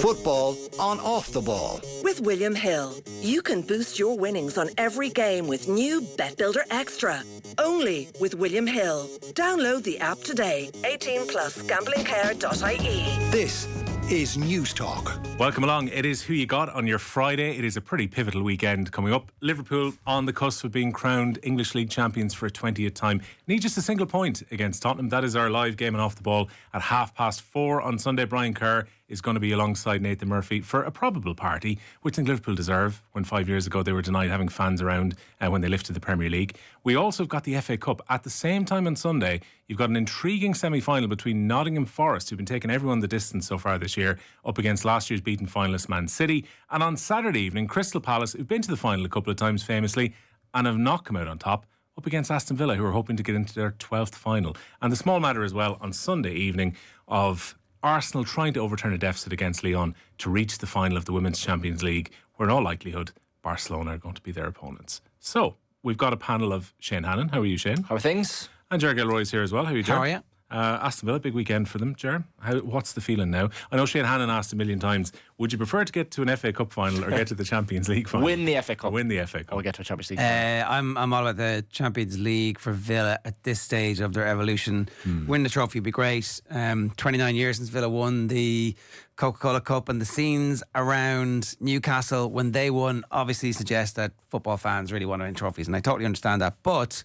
Football on Off the Ball. With William Hill, you can boost your winnings on every game with new Bet Builder Extra. Only with William Hill. Download the app today. 18 plus gamblingcare.ie. This is News Talk. Welcome along. It is Who You Got on your Friday. It is a pretty pivotal weekend coming up. Liverpool on the cusp of being crowned English League champions for a 20th time. Need just a single point against Tottenham. That is our live game and Off the Ball at 4:30 on Sunday. Brian Kerr is going to be alongside Nathan Murphy for a probable party, which I think Liverpool deserve, when 5 years ago they were denied having fans around when they lifted the Premier League. We also have got the FA Cup. At the same time on Sunday, you've got an intriguing semi-final between Nottingham Forest, who've been taking everyone the distance so far this year, up against last year's beaten finalist Man City. And on Saturday evening, Crystal Palace, who've been to the final a couple of times famously and have not come out on top, up against Aston Villa, who are hoping to get into their 12th final. And the small matter as well on Sunday evening of Arsenal trying to overturn a deficit against Lyon to reach the final of the Women's Champions League, where in all likelihood Barcelona are going to be their opponents. So we've got a panel of Shane Hannon. How are you, Shane? How are things? And Ger Gilroy's here as well. How are you, Ger? How are you? Aston Villa, big weekend for them. Ger, what's the feeling now? I know Shane Hannon asked a million times, would you prefer to get to an FA Cup final or get to the Champions League final? Win the FA Cup. Win the FA Cup. Or get to a Champions League final. I'm all about the Champions League for Villa at this stage of their evolution. Win the trophy would be great. 29 years since Villa won the Coca-Cola Cup, and the scenes around Newcastle when they won obviously suggest that football fans really want to win trophies, and I totally understand that. But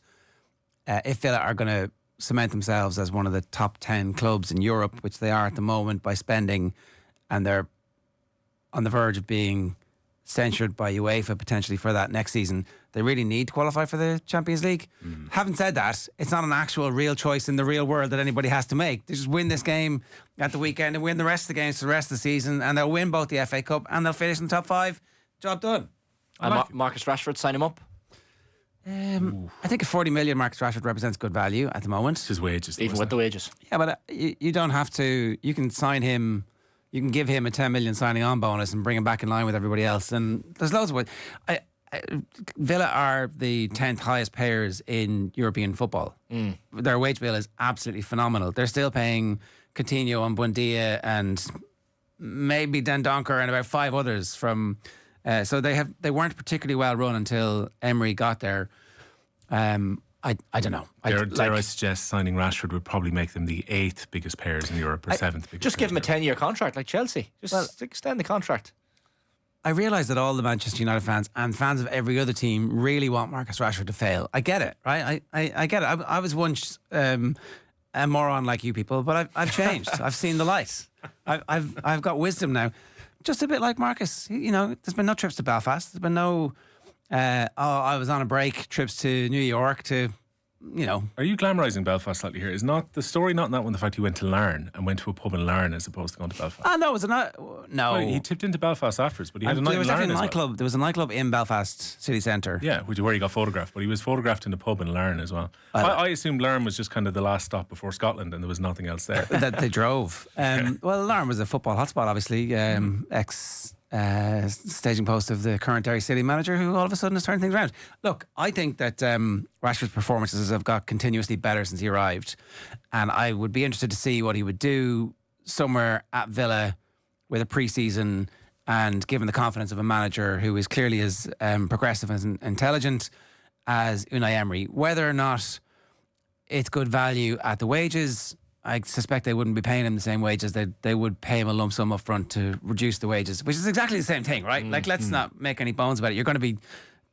if Villa are going to cement themselves as one of the top 10 clubs in Europe, which they are at the moment by spending, and they're on the verge of being censured by UEFA potentially for that next season, they really need to qualify for the Champions League. Having said that, it's not an actual real choice in the real world that anybody has to make. They just win this game at the weekend and win the rest of the games for the rest of the season, and they'll win both the FA Cup and they'll finish in the top 5. Job done. Marcus Rashford, sign him up. I think a 40 million Marcus Rashford represents good value at the moment. His wages. Even with the wages. Yeah, but you don't have to. You can sign him. You can give him a 10 million signing on bonus and bring him back in line with everybody else. And there's loads of ways. Villa are the 10th highest payers in European football. Their wage bill is absolutely phenomenal. They're still paying Coutinho and Buendia and maybe Dendoncker and about 5 others from. So they weren't particularly well run until Emery got there. I don't know. Dare I suggest signing Rashford would probably make them the 8th biggest payers in Europe or 7th biggest. Just give him a 10-year contract like Chelsea. Just extend the contract. I realise that all the Manchester United fans and fans of every other team really want Marcus Rashford to fail. I get it, right? I get it. I was once a moron like you people, but I've changed. I've seen the light. I've got wisdom now. Just a bit like Marcus. You know, there's been no trips to Belfast. There's been no, I was on a break, trips to New York to, you know. Are you glamorising Belfast slightly here? Is not the story not in that one the fact he went to Larne and went to a pub in Larne as opposed to going to Belfast? No, it was no. Well, he tipped into Belfast afterwards, but he had a night in Larne as well. There was a nightclub in Belfast city centre. Yeah, where he got photographed, but he was photographed in a pub in Larne as well. I assumed Larne was just kind of the last stop before Scotland and there was nothing else there. That they drove. Well, Larne was a football hotspot, obviously. Staging post of the current Derry City manager, who all of a sudden has turned things around. Look, I think that Rashford's performances have got continuously better since he arrived, and I would be interested to see what he would do somewhere at Villa with a pre-season, and given the confidence of a manager who is clearly as progressive and intelligent as Unai Emery. Whether or not it's good value at the wages, I suspect they wouldn't be paying him the same wages. They would pay him a lump sum up front to reduce the wages, which is exactly the same thing, right? Like, let's not make any bones about it. You're going to be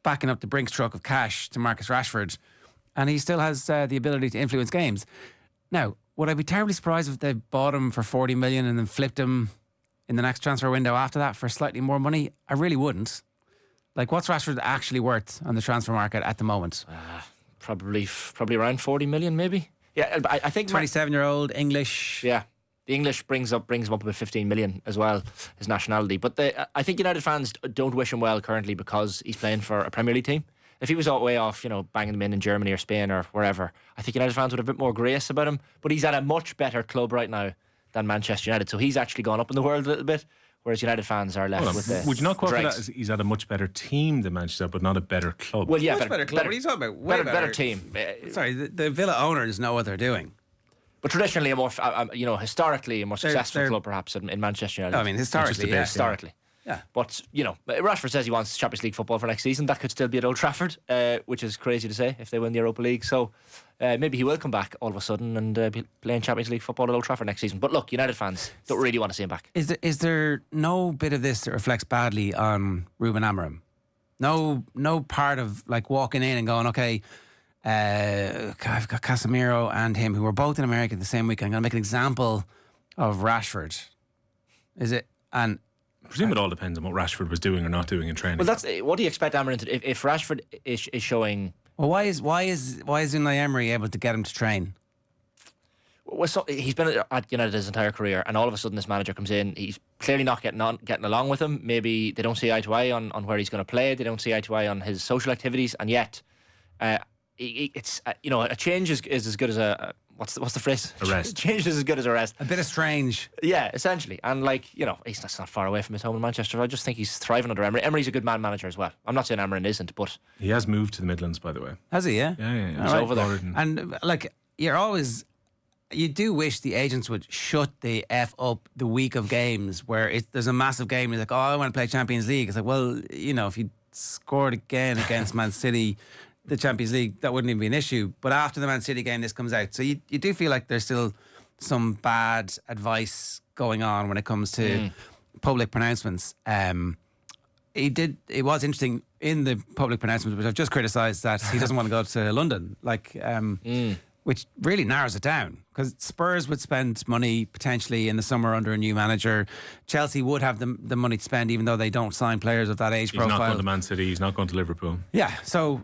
backing up the Brinks truck of cash to Marcus Rashford, and he still has the ability to influence games. Now, would I be terribly surprised if they bought him for 40 million and then flipped him in the next transfer window after that for slightly more money? I really wouldn't. Like, what's Rashford actually worth on the transfer market at the moment? Probably around 40 million, maybe. Yeah, I think 27-year-old English. Yeah, the English brings him up about 15 million as well, his nationality. But I think United fans don't wish him well currently because he's playing for a Premier League team. If he was all way off, banging them in Germany or Spain or wherever, I think United fans would have a bit more grace about him. But he's at a much better club right now than Manchester United, so he's actually gone up in the world a little bit. Whereas United fans are left with the. Would you not qualify that as he's at a much better team than Manchester, but not a better club? Well, yeah, much better club. What are you talking about? Better team. Sorry, the Villa owners know what they're doing. But traditionally, a more, historically, a more successful club perhaps in Manchester United. I mean, historically, historically. Yeah. But, Rashford says he wants Champions League football for next season. That could still be at Old Trafford, which is crazy to say if they win the Europa League. So maybe he will come back all of a sudden and be playing Champions League football at Old Trafford next season. But look, United fans don't really want to see him back. Is there no bit of this that reflects badly on Ruben Amorim? No part of like walking in and going, okay, I've got Casemiro and him who were both in America the same week. I'm going to make an example of Rashford. Is it? And I presume it all depends on what Rashford was doing or not doing in training. Well, that's what do you expect Amorim to do? If Rashford is showing... Well, why is Unai Emery able to get him to train? Well, so he's been at United his entire career, and all of a sudden this manager comes in. He's clearly not getting along with him. Maybe they don't see eye to eye on where he's going to play. They don't see eye to eye on his social activities, and yet it's a change is as good as a what's the phrase? Arrest. Change is as good as arrest. A bit of strange. Yeah, essentially. And he's not far away from his home in Manchester. I just think he's thriving under Emery. Emery's a good man manager as well. I'm not saying Amorim isn't, but he has moved to the Midlands, by the way. Has he? Yeah. Yeah. He's over there. And you do wish the agents would shut the F up the week of games where there's a massive game and you're like, oh, I want to play Champions League. It's like, well, if you scored again against Man City, the Champions League, that wouldn't even be an issue. But after the Man City game, this comes out. So you do feel like there's still some bad advice going on when it comes to public pronouncements. It was interesting in the public pronouncements, which I've just criticised, that he doesn't want to go to London. Which really narrows it down, because Spurs would spend money potentially in the summer under a new manager. Chelsea would have the money to spend, even though they don't sign players of that age profile. He's not going to Man City. He's not going to Liverpool. Yeah, so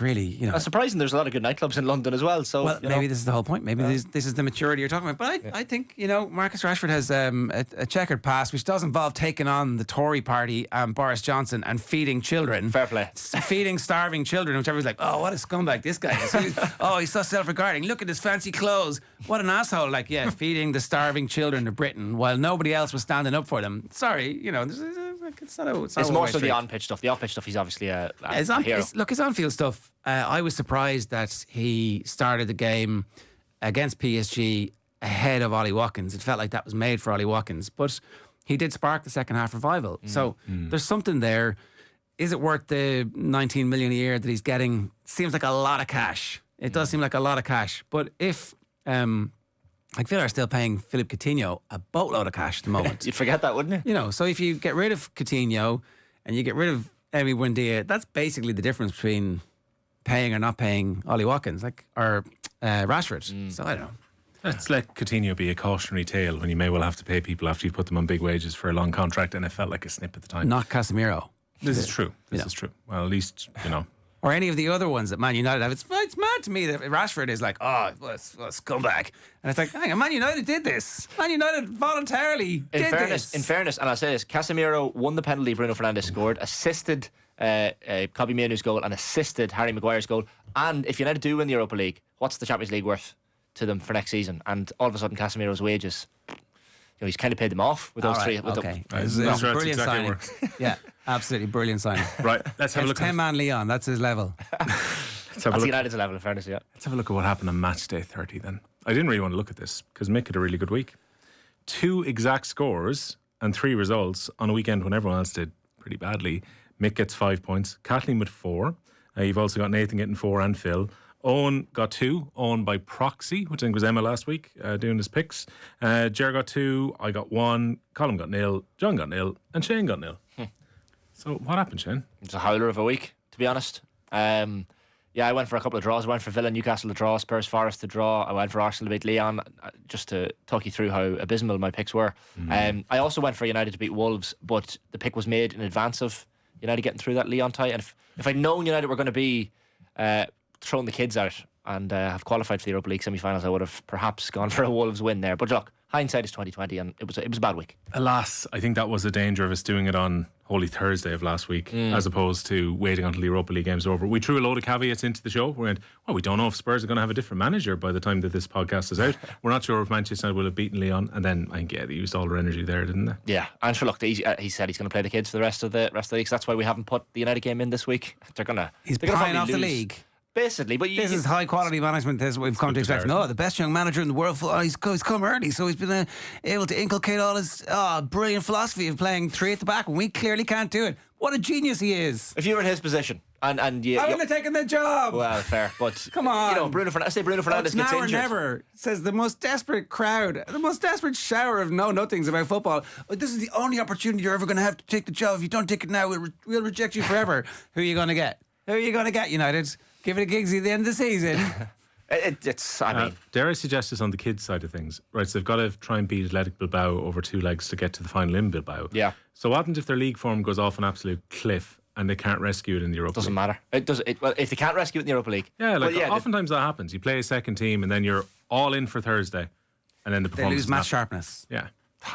really, It's surprising there's a lot of good nightclubs in London as well. So maybe this is the whole point. Maybe this is the maturity you're talking about. But I think Marcus Rashford has a checkered past, which does involve taking on the Tory party and Boris Johnson and feeding children. Fair play. Feeding starving children, which everyone's like, oh, what a scumbag this guy is. He's so self-regarding. Look at his fancy clothes. What an asshole. Feeding the starving children of Britain while nobody else was standing up for them. Sorry, it's more so the on-pitch stuff. The off-pitch stuff, he's obviously a hero. His on-field stuff, I was surprised that he started the game against PSG ahead of Ollie Watkins. It felt like that was made for Ollie Watkins. But he did spark the second half revival. So there's something there. Is it worth the 19 million a year that he's getting? Seems like a lot of cash. It does seem like a lot of cash. But if Villa are still paying Philippe Coutinho a boatload of cash at the moment. You'd forget that, wouldn't you? So if you get rid of Coutinho and you get rid of Emi Buendia, that's basically the difference between paying or not paying Ollie Watkins, or Rashford. So I don't know. Let's let Coutinho be a cautionary tale when you may well have to pay people after you've put them on big wages for a long contract, and it felt like a snip at the time. Not Casemiro. This is true. This is true. Well, at least, Or any of the other ones that Man United have. It's mad to me that Rashford is like, let's come back. And it's like, hang on, Man United did this. Man United voluntarily did this. In fairness, and I'll say this, Casemiro won the penalty Bruno Fernandes scored, assisted Kobbie Mainoo's goal and assisted Harry Maguire's goal. And if United do win the Europa League, what's the Champions League worth to them for next season? And all of a sudden, Casemiro's wages, he's kind of paid them off with those three. Okay. Brilliant signing. Yeah, absolutely brilliant signing. Right, let's have a look. 10-man Lyon, that's his level. That's United's level, in fairness, yeah. Let's have a look at what happened on matchday 30 then. I didn't really want to look at this because Mick had a really good week. 2 exact scores and 3 results on a weekend when everyone else did pretty badly. Mick gets 5 points. Kathleen with 4. You've also got Nathan getting 4 and Phil. Owen got 2. Owen by proxy, which I think was Emma last week, doing his picks. Ger got 2. I got 1. Colin got 0. John got 0. And Shane got 0. So what happened, Shane? It's a howler of a week, to be honest. I went for a couple of draws. I went for Villa Newcastle to draw, Spurs Forest to draw. I went for Arsenal to beat Lyon, just to talk you through how abysmal my picks were. I also went for United to beat Wolves, but the pick was made in advance of United getting through that Lyon tie. And if I'd known United were going to be throwing the kids out and have qualified for the Europa League semi-finals, I would have perhaps gone for a Wolves win there. But look, hindsight is 2020, and it was a bad week. Alas, I think that was the danger of us doing it on Holy Thursday of last week, as opposed to waiting until the Europa League games are over. We threw a load of caveats into the show. We went, we don't know if Spurs are going to have a different manager by the time that this podcast is out. We're not sure if Manchester United will have beaten Lyon. And then I think they used all their energy there, didn't they? Yeah, and sure, look, he said he's going to play the kids for the rest of the league. So that's why we haven't put the United game in this week. He's playing off the league. Basically, but This is high quality management. This is what we've come to expect. No, the best young manager in the world. He's come early, so he's been able to inculcate all his brilliant philosophy of playing three at the back when we clearly can't do it. What a genius he is! if you were in his position, and you, I wouldn't have taken the job. well, fair, but Come on. you know, Bruno Fernandes It's gets now or injured. never, says the most desperate crowd, the most desperate shower of know-nothings about football. But this is the only opportunity you're ever going to have to take the job. If you don't take it now, we'll reject you forever. Who are you going to get? Who are you going to get, United? Give it a Giggsy at the end of the season. It's. I mean, dare I suggest this on the kids' side of things? Right, so they've got to try and beat Athletic Bilbao over two legs to get to the final in Bilbao. Yeah. So what happens if their league form goes off an absolute cliff and they can't rescue it in the Europa doesn't League? matter. It does. Well, if they can't rescue it in the Europa League, Yeah, like well, oftentimes that happens. You play a second team and then you're all in for Thursday, and then the They performance lose is match not- sharpness. Yeah.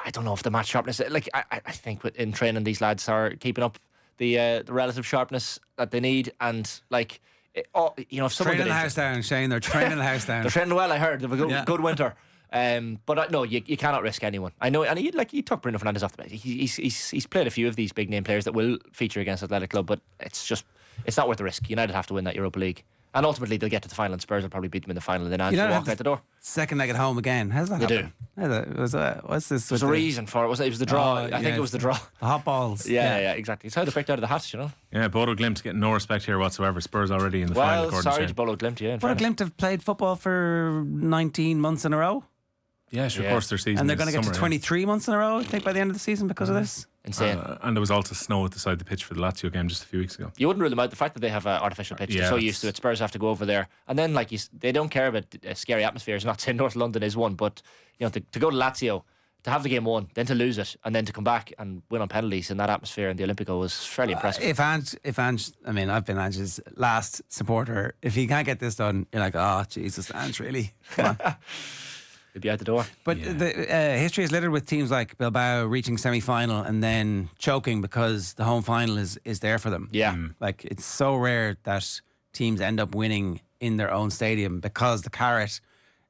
I don't know if the match sharpness. Like I think in training these lads are keeping up the relative sharpness that they need, and like you know, if someone Training the got house down, Shane. They're training the house down. they're training well. I heard they've a good, Yeah. good winter. But no, you cannot risk anyone. I know, and he took Bruno Fernandes off the bench. He's played a few of these big name players that will feature against Athletic Club, but it's not worth the risk. United have to win that Europa League, and ultimately they'll get to the final. And Spurs will probably beat them in the final, and then United walk have out the door. Second leg at home again. How's that They happen? What's this? There's a reason for it. It was the draw. I think it was the draw. The hot balls. Yeah, exactly. It's how they picked out of the hat, you know. Yeah, Bodo Glimt getting no respect here whatsoever. Spurs already in the final, Well, according sorry to to Shane. Bolo Glimt, yeah. in What a fairness. Glimt have played football for 19 months in a row. Yeah, sure, Yeah. of course their season And they're is going to get to summer, yeah. 23 months in a row, I think, by the end of the season because of this. Insane. And there was also snow at the side of the pitch for the Lazio game just a few weeks ago. You wouldn't rule them out. The fact that they have an artificial pitch, Yeah, they're so that's- used to it. Spurs have to go over there, and then they don't care about scary atmospheres. Not saying North London is one, but you know, to go to Lazio, to have the game won, then to lose it, and then to come back and win on penalties in that atmosphere in the Olympico was fairly impressive. If Ange, I mean, I've been Ange's last supporter. If he can't get this done, you're like, oh, Jesus, Ange, really? Come on. They'd be out the door. But the history is littered with teams like Bilbao reaching semi-final and then choking because the home final is there for them. Yeah. Like, it's so rare that teams end up winning in their own stadium because the carrot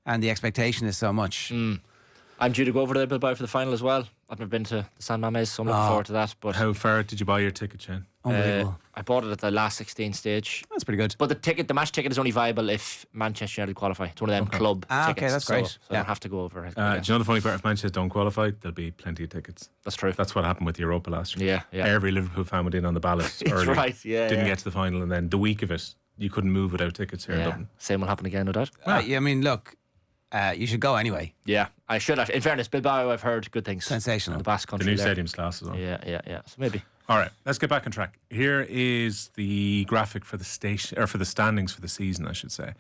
and the expectation is so much. I'm due to go over to Bilbao for the final as well. I've never been to the San Mamés, so I'm looking forward to that. But How far did you buy your ticket, Shane? Unbelievable. I bought it at the last 16 stage. That's pretty good. But the match ticket is only viable if Manchester United qualify. It's one of them club tickets. okay, that's great. So I don't have to go over. Do you know the funny part? If Manchester don't qualify, there'll be plenty of tickets. That's true. That's what happened with Europa last year. Yeah. Every Liverpool fan went in on the ballot early. right, yeah, Didn't yeah. get to the final, and then the week of it, you couldn't move without tickets here in Yeah. Dublin. Same will happen again, no doubt. I mean, look, you should go anyway. Yeah, I should actually. In fairness, Bilbao, I've heard good things. Sensational. The Basque The country new there. stadium's class as well. Yeah. So maybe. All right, let's get back on track. Here is the graphic for the station, or for the standings for the season, I should say.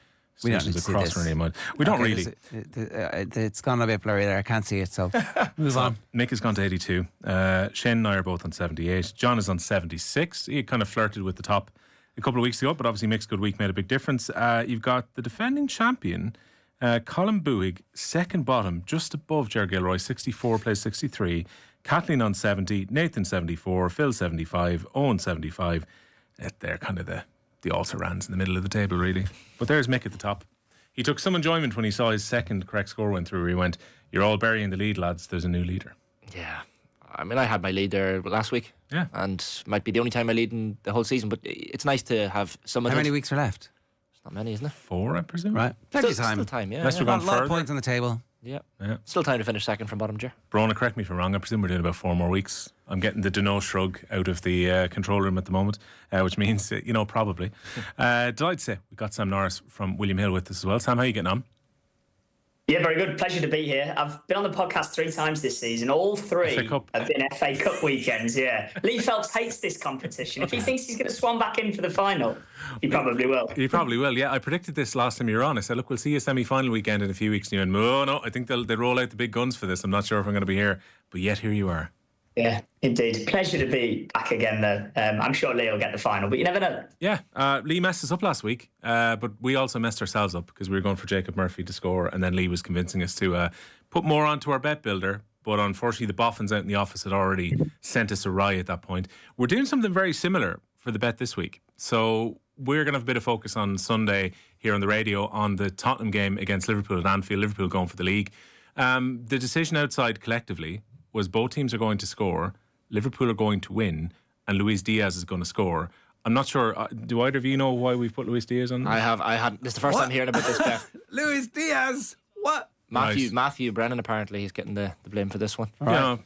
We don't Stations need to see across this. or any mind. We don't Okay, really. It's gone a bit blurry there. I can't see it, so move on. Nick has gone to 82. Shane and I are both on 78. John is on 76. He kind of flirted with the top a couple of weeks ago, but obviously Mick's good week made a big difference. You've got the defending champion, Colin Buig, second bottom, just above Ger Gilroy, 64, plays 63. Kathleen on 70, Nathan 74, Phil 75, Owen 75. They're kind of the also-rans in the middle of the table, really. But there's Mick at the top. He took some enjoyment when he saw his second correct score went through, where he went, "You're all burying the lead, lads. There's a new leader." Yeah. I mean, I had my lead there last week. Yeah. And might be the only time I lead in the whole season, but it's nice to have some of How those. many weeks are left? It's not many, isn't it? 4, I presume. Right. Plenty of Still time. time, yeah. Unless yeah. we're going A lot of further. points on the table. Yeah. Yeah. Still time to finish second from bottom, Ger. Brona, correct me if I'm wrong. I presume we're doing about 4 more weeks. I'm getting the Dunno shrug out of the control room at the moment, which means, probably. Delighted to say we got Sam Norris from William Hill with us as well. Sam, how are you getting on? Yeah, very good. Pleasure to be here. I've been on the podcast 3 times this season. All 3 FA Cup. have been FA Cup weekends, yeah. Lee Phelps hates this competition. If he thinks he's going to swan back in for the final, he probably will. You probably will, yeah. I predicted this last time you were on. I said, look, we'll see a semi-final weekend in a few weeks. And you went, oh, no, I think they'll roll out the big guns for this. I'm not sure if I'm going to be here. But yet, here you are. Yeah, indeed. Pleasure to be back again, though. I'm sure Lee will get the final, but you never know. Yeah, Lee messed us up last week, but we also messed ourselves up because we were going for Jacob Murphy to score, and then Lee was convincing us to put more onto our bet builder. But unfortunately, the boffins out in the office had already sent us awry at that point. We're doing something very similar for the bet this week. So we're going to have a bit of focus on Sunday here on the radio on the Tottenham game against Liverpool at Anfield. Liverpool going for the league. The decision outside collectively was both teams are going to score, Liverpool are going to win, and Luis Diaz is going to score. I'm not sure. Do either of you know why we've put Luis Diaz on? I had. This is the first time hearing about this bet. Luis Diaz. What? Matthew Brennan, apparently, he's getting the blame for this one.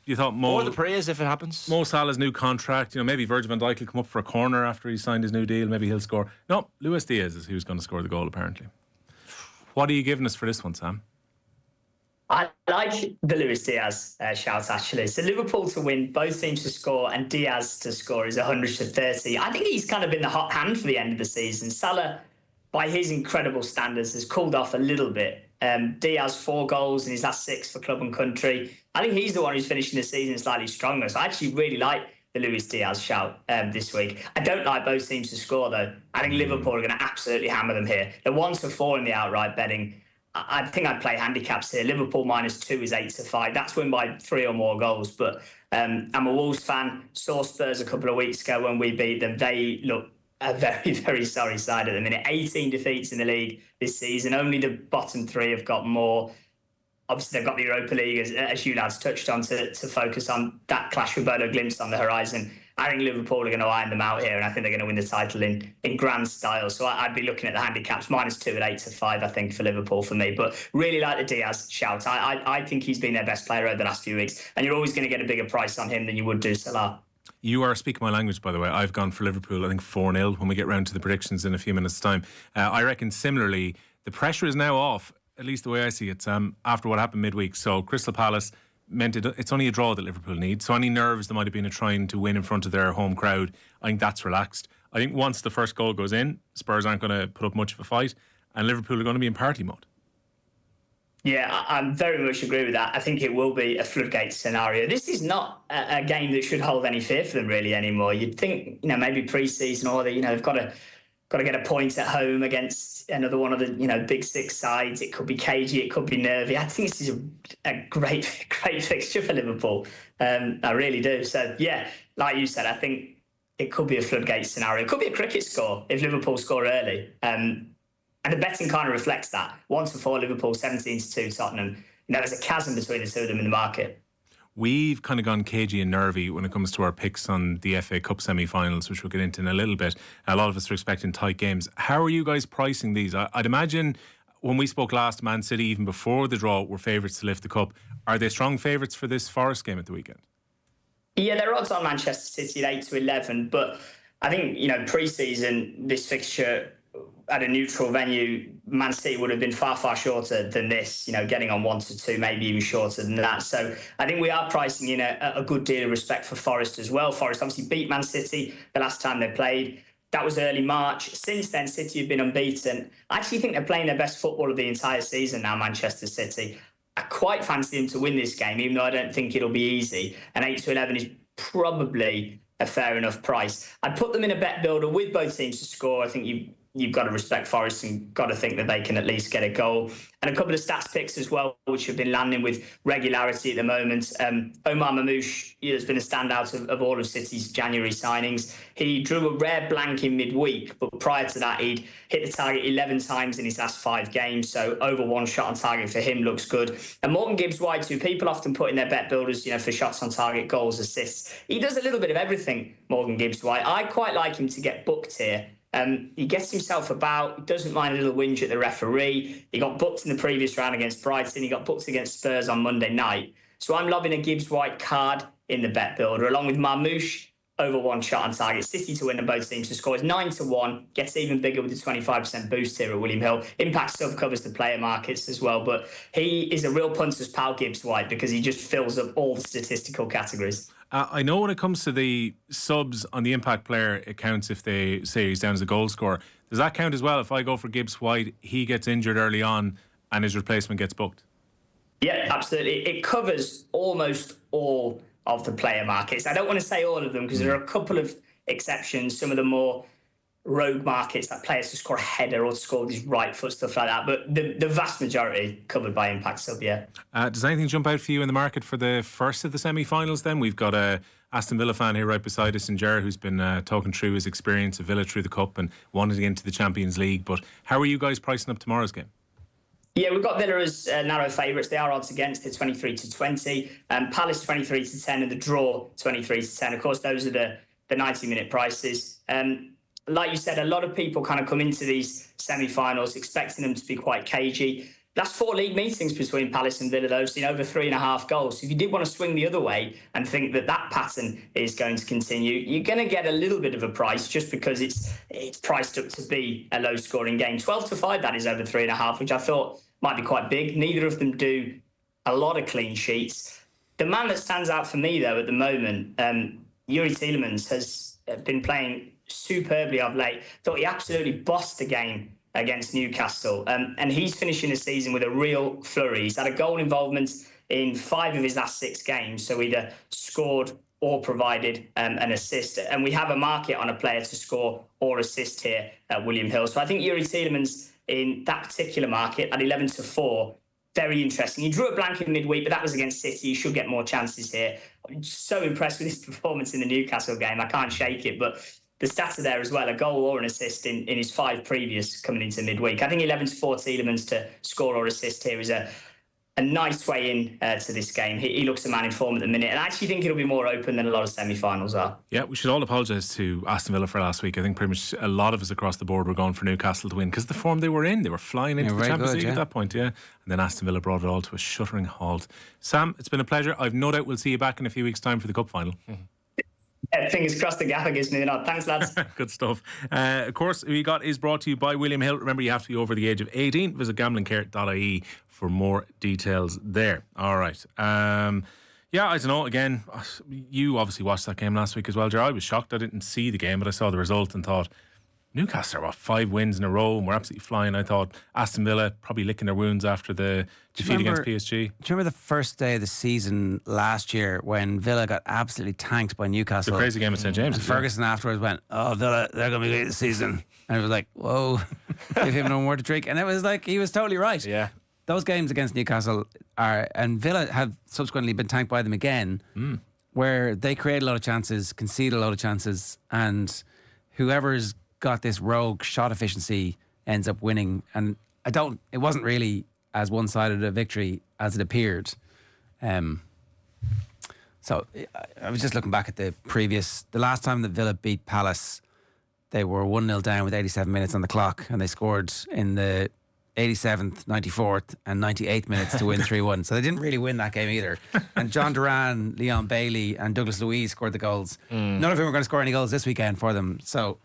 You thought Mo... Or the praise if it happens. Mo Salah's new contract. Maybe Virgil van Dijk will come up for a corner after he signed his new deal. Maybe he'll score. No, Luis Diaz is who's going to score the goal, apparently. What are you giving us for this one, Sam? I like the Luis Diaz shout, actually. So Liverpool to win, both teams to score, and Diaz to score is 100-30. I think he's kind of been the hot hand for the end of the season. Salah, by his incredible standards, has cooled off a little bit. Diaz, 4 goals in his last 6 for club and country. I think he's the one who's finishing the season slightly stronger. So I actually really like the Luis Diaz shout this week. I don't like both teams to score, though. I think Liverpool are going to absolutely hammer them here. They're 1-4 in the outright betting. I think I'd play handicaps here. Liverpool -2 is 8-5. That's win by 3 or more goals. But I'm a Wolves fan. Saw Spurs a couple of weeks ago when we beat them. They look a very, very sorry side at the minute. 18 defeats in the league this season. Only the bottom 3 have got more. Obviously, they've got the Europa League, as you lads touched on, to focus on that clash with Bodo Glimt on the horizon. I think Liverpool are going to iron them out here, and I think they're going to win the title in grand style. So I'd be looking at the handicaps, -2 at 8-5, I think, for Liverpool for me. But really like the Diaz shout. I think he's been their best player over the last few weeks, and you're always going to get a bigger price on him than you would do Salah. You are speaking my language, by the way. I've gone for Liverpool, I think 4-0 when we get round to the predictions in a few minutes' time. I reckon similarly, the pressure is now off, at least the way I see it, Sam, after what happened midweek. So Crystal Palace meant it's only a draw that Liverpool need. So any nerves there might have been of trying to win in front of their home crowd, I think that's relaxed. I think once the first goal goes in, Spurs aren't going to put up much of a fight, and Liverpool are going to be in party mode. Yeah, I very much agree with that. I think it will be a floodgate scenario. This is not a game that should hold any fear for them really anymore. You'd think, maybe pre-season or they've got to get a point at home against another one of the big 6 sides. It could be cagey, it could be nervy. I think this is a great fixture for Liverpool. I really do. So yeah, like you said, I think it could be a floodgate scenario. It could be a cricket score if Liverpool score early. And the betting kind of reflects that. 1-4 Liverpool, 17-2 Tottenham. There's a chasm between the two of them in the market. We've kind of gone cagey and nervy when it comes to our picks on the FA Cup semi-finals, which we'll get into in a little bit. A lot of us are expecting tight games. How are you guys pricing these? I'd imagine when we spoke last, Man City, even before the draw, were favourites to lift the cup. Are they strong favourites for this Forest game at the weekend? Yeah, they're odds on Manchester City at 8-11. But I think, pre-season, this fixture at a neutral venue, Man City would have been far, far shorter than this, getting on 1-2, maybe even shorter than that. So I think we are pricing in a good deal of respect for Forest as well. Forest obviously beat Man City the last time they played. That was early March. Since then, City have been unbeaten. I actually think they're playing their best football of the entire season now, Manchester City. I quite fancy them to win this game, even though I don't think it'll be easy. And 8-11 is probably a fair enough price. I'd put them in a bet builder with both teams to score. I think you've got to respect Forest and got to think that they can at least get a goal. And a couple of stats picks as well, which have been landing with regularity at the moment. Omar Mamouche has been a standout of all of City's January signings. He drew a rare blank in midweek, but prior to that, he'd hit the target 11 times in his last 5 games. So over 1 shot on target for him looks good. And Morgan Gibbs-White, who people often put in their bet builders, for shots on target, goals, assists. He does a little bit of everything, Morgan Gibbs-White. I quite like him to get booked here. He gets himself about. He doesn't mind a little whinge at the referee. He got booked in the previous round against Brighton. He got booked against Spurs on Monday night. So I'm lobbing a Gibbs-White card in the bet builder, along with Marmouche over 1 shot on target. City to win and both teams to score is 9-1. Gets even bigger with the 25% boost here at William Hill. Impact sub covers the player markets as well. But he is a real punter's pal, Gibbs-White, because he just fills up all the statistical categories. I know when it comes to the subs on the impact player, it counts if they say he's down as a goal scorer. Does that count as well? If I go for Gibbs-White, he gets injured early on and his replacement gets booked? Yeah, absolutely. It covers almost all of the player markets. I don't want to say all of them because there are a couple of exceptions, some of the more rogue markets, that players to score a header or to score these right foot, stuff like that. But the vast majority covered by impact sub, yeah. Does anything jump out for you in the market for the first of the semi-finals then? We've got a Aston Villa fan here right beside us in Ger who's been talking through his experience of Villa through the Cup and wanting to get into the Champions League. But how are you guys pricing up tomorrow's game? Yeah, we've got Villa as narrow favourites. They are odds against. They're 23-20. Palace 23-10 and the draw 23-10. Of course, those are the 90-minute prices. like you said, a lot of people kind of come into these semi-finals expecting them to be quite cagey. Last 4 league meetings between Palace and Villa, though, have seen over 3.5 goals. So if you did want to swing the other way and think that pattern is going to continue, you're going to get a little bit of a price just because it's priced up to be a low-scoring game. 12-5, that is over 3.5, which I thought might be quite big. Neither of them do a lot of clean sheets. The man that stands out for me, though, at the moment, Yuri Tielemans has been playing superbly of late. Thought he absolutely bossed the game against Newcastle. And he's finishing the season with a real flurry. He's had a goal involvement in 5 of his last 6 games, so either scored or provided an assist. And we have a market on a player to score or assist here at William Hill. So I think Yuri Tielemans in that particular market at 11-4, very interesting. He drew a blank in midweek, but that was against City. He should get more chances here. I'm so impressed with his performance in the Newcastle game. I can't shake it, but the stats are there as well, a goal or an assist in his 5 previous coming into midweek. I think 11-4 Tielemans to score or assist here is a nice way in to this game. He looks a man in form at the minute, and I actually think it'll be more open than a lot of semi-finals are. Yeah, we should all apologise to Aston Villa for last week. I think pretty much a lot of us across the board were going for Newcastle to win because the form they were in. They were flying into the Champions League at that point, yeah. And then Aston Villa brought it all to a shuddering halt. Sam, it's been a pleasure. I've no doubt we'll see you back in a few weeks' time for the Cup final. Fingers crossed the gaffer gives me the nod. Thanks, lads. Good stuff. Of course, we got is brought to you by William Hill. Remember, you have to be over the age of 18. Visit gamblingcare.ie for more details there. All right. Yeah, I don't know. Again, you obviously watched that game last week as well, Ger. I was shocked. I didn't see the game, but I saw the result and thought, Newcastle are 5 wins in a row and we're absolutely flying. I thought Aston Villa probably licking their wounds after the defeat against PSG. Do you remember the first day of the season last year when Villa got absolutely tanked by Newcastle? The crazy game at St James. And Ferguson afterwards went, Villa, they're going to be great this season. And it was like, whoa, give him no more to drink. And it was like, he was totally right. Yeah. Those games against Newcastle and Villa have subsequently been tanked by them again, where they create a lot of chances, concede a lot of chances, and whoever's got this rogue shot efficiency ends up winning. And it wasn't really as one-sided a victory as it appeared. So I was just looking back at the last time that Villa beat Palace, they were 1-0 down with 87 minutes on the clock, and they scored in the 87th, 94th and 98th minutes to win 3-1. So they didn't really win that game either. And John Duran, Leon Bailey and Douglas Luiz scored the goals. None of them were going to score any goals this weekend for them. So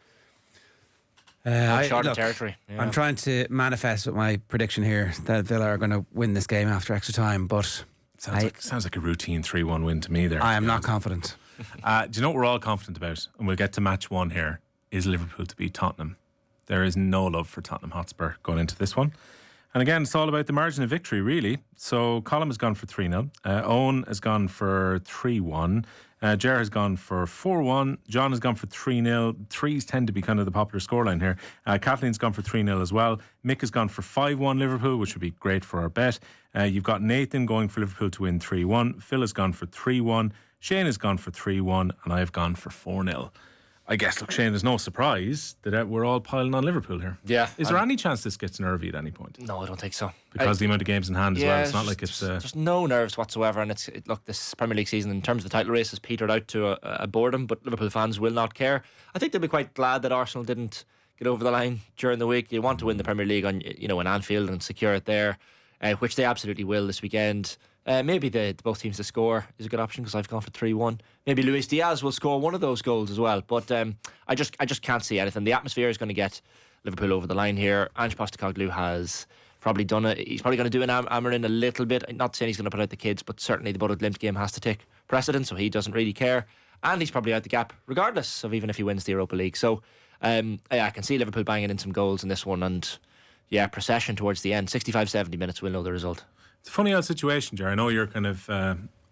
territory. Yeah. I'm trying to manifest with my prediction here that Villa are going to win this game after extra time, but sounds like a routine 3-1 win to me there. I am not confident. Do you know what we're all confident about? And we'll get to match 1 here, is Liverpool to beat Tottenham. There is no love for Tottenham Hotspur going into this one. And again, it's all about the margin of victory, really. So Colm has gone for 3-0. Owen has gone for 3-1. Ger has gone for 4-1. John has gone for 3-0. Threes tend to be kind of the popular scoreline here. Kathleen's gone for 3-0 as well. Mick has gone for 5-1 Liverpool, which would be great for our bet. You've got Nathan going for Liverpool to win 3-1. Phil has gone for 3-1. Shane has gone for 3-1. And I have gone for 4-0. I guess, look, Shane, there's no surprise that we're all piling on Liverpool here. Yeah. Is there any chance this gets nervy at any point? No, I don't think so. Because the amount of games in hand as well. It's not like it's... There's no nerves whatsoever. And look, this Premier League season, in terms of the title race, has petered out to a boredom, but Liverpool fans will not care. I think they'll be quite glad that Arsenal didn't get over the line during the week. You want to win the Premier League on, in Anfield and secure it there, which they absolutely will this weekend. Maybe the both teams to score is a good option because I've gone for 3-1. Maybe Luis Diaz will score one of those goals as well. But I just can't see anything. The atmosphere is going to get Liverpool over the line here. Ange Postecoglou has probably done it. He's probably going to do an Amarin a little bit. Not saying he's going to put out the kids, but certainly the Bodo Glimt game has to take precedence, so he doesn't really care. And he's probably out the gap, regardless of even if he wins the Europa League. So I can see Liverpool banging in some goals in this one. And procession towards the end. 65-70 minutes, we'll know the result. It's a funny old situation, Jer. I know you're kind of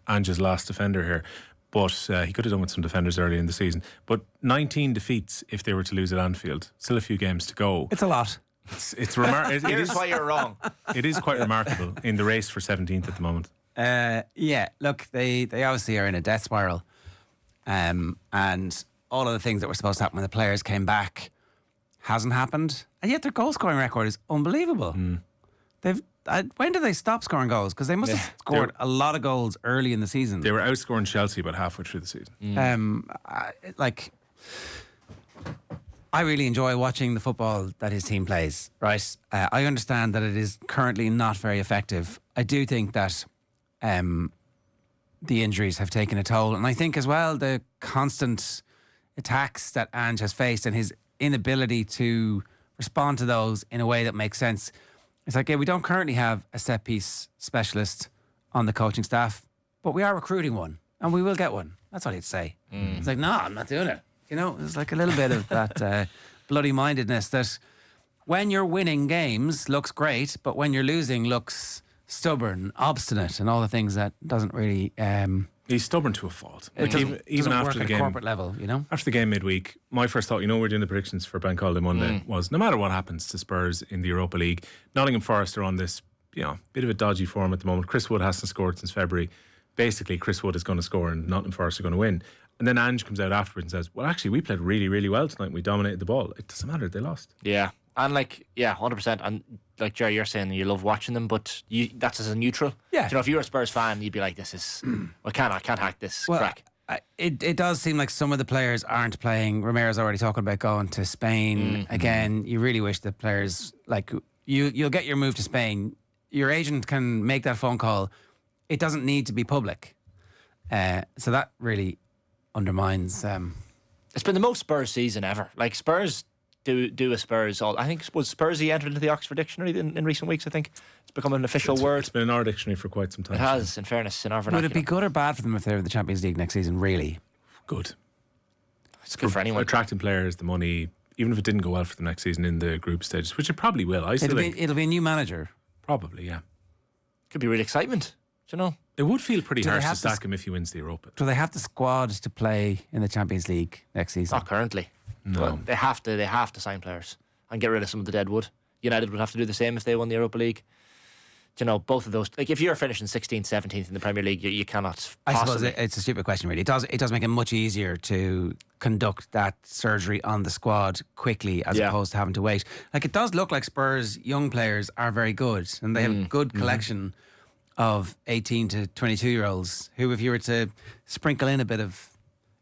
Ange's last defender here, but he could have done with some defenders early in the season. But 19 defeats if they were to lose at Anfield. Still a few games to go. It's a lot. It's remarkable. Here's why you're wrong. It is quite remarkable in the race for 17th at the moment. Look, they obviously are in a death spiral. And all of the things that were supposed to happen when the players came back hasn't happened. And yet their goal scoring record is unbelievable. When did they stop scoring goals? Because they must have scored a lot of goals early in the season. They were outscoring Chelsea about halfway through the season. I really enjoy watching the football that his team plays, right? I understand that it is currently not very effective. I do think that the injuries have taken a toll. And I think as well the constant attacks that Ange has faced and his inability to respond to those in a way that makes sense. It's like, yeah, we don't currently have a set-piece specialist on the coaching staff, but we are recruiting one and we will get one. That's what he'd say. It's like, no, I'm not doing it. You know, there's like a little bit of that bloody-mindedness that when you're winning games looks great, but when you're losing looks stubborn, obstinate, and all the things that doesn't really. He's stubborn to a fault. It doesn't work after the at game, a corporate level, you know. After the game midweek, my first thought, we're doing the predictions for Bank Holiday Monday, was no matter what happens to Spurs in the Europa League, Nottingham Forest are on this, bit of a dodgy form at the moment. Chris Wood hasn't scored since February. Basically, Chris Wood is going to score and Nottingham Forest are going to win. And then Ange comes out afterwards and says, well, actually, we played really, really well tonight. We dominated the ball. It doesn't matter. They lost. Yeah. And 100%. And like Jerry, you're saying you love watching them, but that's as a neutral. Yeah. If you were a Spurs fan, you'd be like, this is, I can't hack this crack. It does seem like some of the players aren't playing. Romero's already talking about going to Spain. Again, you really wish the players, you'll get your move to Spain. Your agent can make that phone call. It doesn't need to be public. So that really undermines. It's been the most Spurs season ever. Like Spurs do a Spurs. I think was Spursy entered into the Oxford Dictionary in recent weeks. I think it's become an official word. It's been in our dictionary for quite some time. It has, in fairness, in our vernacular. Would it be good or bad for them if they're in the Champions League next season? Really Good. It's good for anyone. Attracting players, the money, even if it didn't go well for them next season in the group stages, which it probably will. It'll be a new manager. Probably, yeah. Could be real excitement. Do you know? It would feel pretty Do they harsh to have sack him if he wins the Europa. Do they have the squad to play in the Champions League next season? Not currently. No. But they have to sign players and get rid of some of the dead wood. United would have to do the same if they won the Europa League. Do you know, both of those, like if you're finishing 16th, 17th in the Premier League, you cannot I possibly. suppose it's a stupid question, really. It does make it much easier to conduct that surgery on the squad quickly as opposed to having to wait. Like, it does look like Spurs' young players are very good and they have a good collection of 18 to 22-year-olds who, if you were to sprinkle in a bit of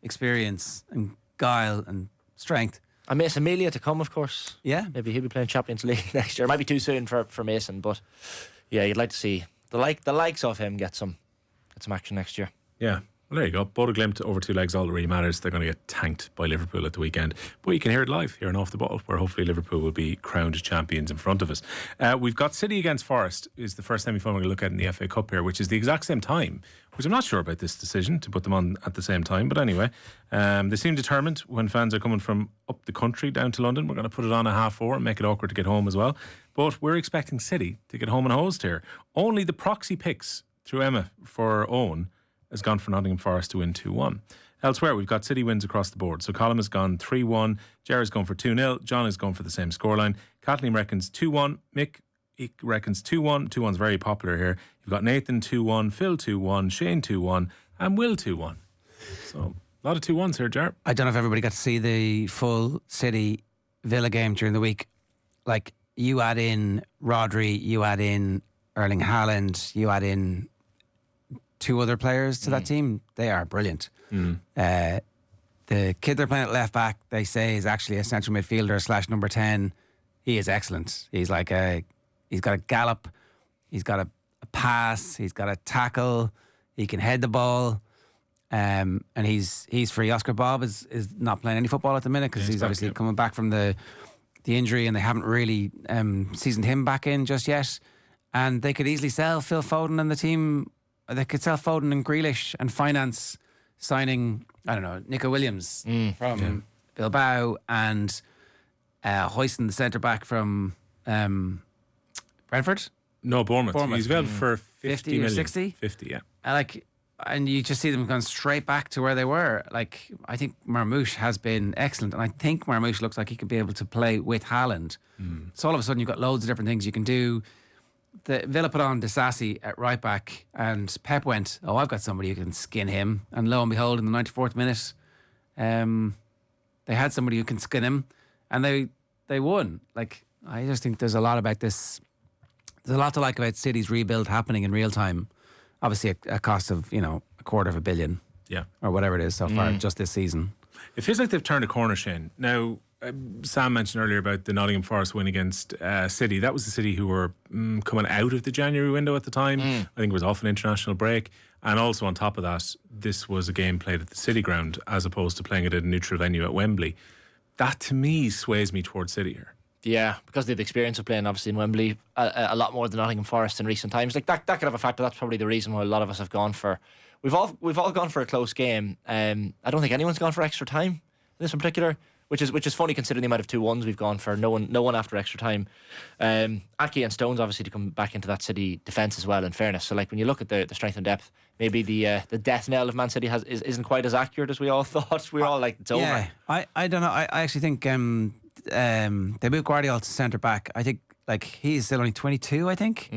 experience and guile and strength. And Mason Amelia to come, of course. Yeah. Maybe he'll be playing Champions League next year. It might be too soon for Mason, but yeah, you'd like to see the likes of him get some action next year. Yeah. Well, there you go. Bodo Glimt over two legs, all that really matters. They're going to get tanked by Liverpool at the weekend. But you can hear it live here on Off the Ball, where hopefully Liverpool will be crowned champions in front of us. We've got City against Forest, is the first semi-final we're going to look at in the FA Cup here, which is the exact same time, which I'm not sure about this decision to put them on at the same time. But anyway, they seem determined when fans are coming from up the country down to London. We're going to put it on at 4:30 and make it awkward to get home as well. But we're expecting City to get home and hosed here. Only the proxy picks through Emma for Owen has gone for Nottingham Forest to win 2-1. Elsewhere, we've got City wins across the board. So Colm has gone 3-1, Gerard's gone for 2-0, John has gone for the same scoreline. Kathleen reckons 2-1, Mick reckons 2-1. 2-1's very popular here. You've got Nathan 2-1, Phil 2-1, Shane 2-1, and Will 2-1. So a lot of 2-1s here, Gerard. I don't know if everybody got to see the full City Villa game during the week. Like, you add in Rodri, you add in Erling Haaland, you add in two other players to that team, they are brilliant. The kid they're playing at left back, they say, is actually a central midfielder / number 10. He is excellent. He's like he's got a gallop, he's got a pass, he's got a tackle, he can head the ball, and he's free. Oscar Bob is not playing any football at the minute because he's obviously coming back from the injury, and they haven't really seasoned him back in just yet. And they could easily sell Phil Foden and the team. They could sell Foden and Grealish and finance signing, I don't know, Nico Williams from Bilbao and hoisting the centre-back from Brentford? No, Bournemouth. He's available for 50 or million. 60? 50, yeah. And you just see them going straight back to where they were. Like, I think Marmoush has been excellent, and I think Marmoush looks like he could be able to play with Haaland. So all of a sudden you've got loads of different things you can do. The Villa put on Disasi at right back, and Pep went, I've got somebody who can skin him. And lo and behold, in the 94th minute, they had somebody who can skin him, and they won. Like, I just think there's a lot about this. There's a lot to like about City's rebuild happening in real time. Obviously, a cost of, $250 million. Yeah. Or whatever it is so far, just this season. It feels like they've turned a corner, Shane. Now, Sam mentioned earlier about the Nottingham Forest win against City. That was the City who were coming out of the January window at the time. I think it was off an international break. And also on top of that, this was a game played at the City ground as opposed to playing it at a neutral venue at Wembley. That to me sways me towards City here. Yeah, because they have the experience of playing obviously in Wembley a lot more than Nottingham Forest in recent times. Like that could have a factor. That's probably the reason why a lot of us have gone for. We've all gone for a close game. I don't think anyone's gone for extra time in this in particular, which is funny considering the amount of 2-1s we've gone for. No one after extra time. Aki and Stones obviously to come back into that City defence as well. In fairness, so like when you look at the strength and depth, maybe the death knell of Man City isn't quite as accurate as we all thought. We were all like it's over. Yeah, I don't know. I actually think they moved Guardiola to centre back. I think like he's still only 22. I think